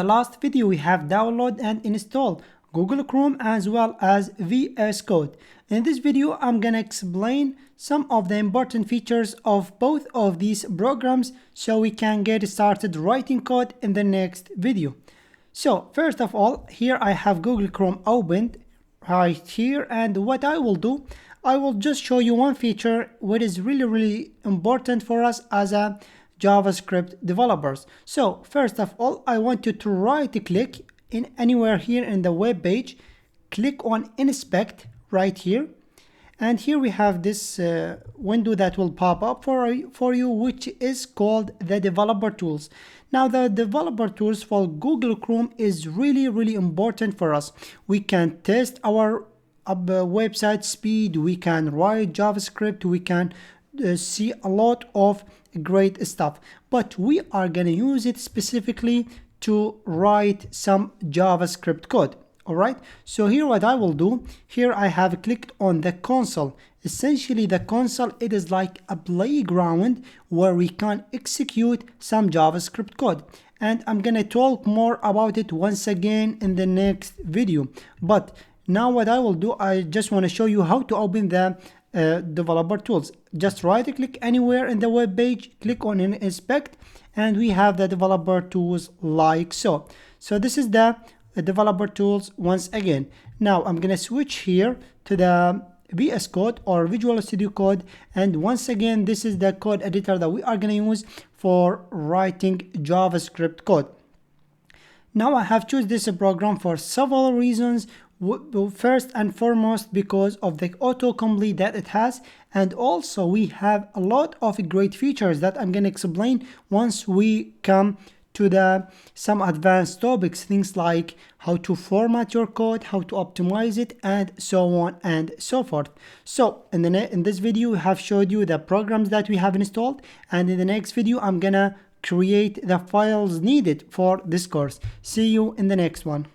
the last video we have download and install Google Chrome as well as VS Code. In this video I'm gonna explain some of the important features of both of these programs so we can get started writing code in the next video. So first of all, here I have Google Chrome opened right here, and what I will do, I will just show you one feature what is really important for us as a JavaScript developers. So first of all, I want you to right click in anywhere here in the web page, click on inspect right here, and here we have this window that will pop up for you, which is called the developer tools. Now the developer tools for Google Chrome is really important for us. We can test our website speed, we can write JavaScript, we can see a lot of great stuff, but we are gonna use it specifically to write some JavaScript code. All right, so here what I will do, here I have clicked on the console. Essentially the console, it is like a playground where we can execute some JavaScript code, and I'm gonna talk more about it once again in the next video. But now what I will do, I just want to show you how to open the developer tools. Just right click anywhere in the web page, click on inspect, and we have the developer tools like so. So this is the developer tools once again. Now I'm gonna switch here to the VS Code or Visual Studio Code, and once again this is the code editor that we are gonna use for writing JavaScript code. Now I have chosen this program for several reasons. First and foremost, because of the autocomplete that it has, and also we have a lot of great features that I'm going to explain once we come to some advanced topics, things like how to format your code, how to optimize it, and so on and so forth. So in this video we have showed you the programs that we have installed, and in the next video I'm gonna create the files needed for this course. See you in the next one.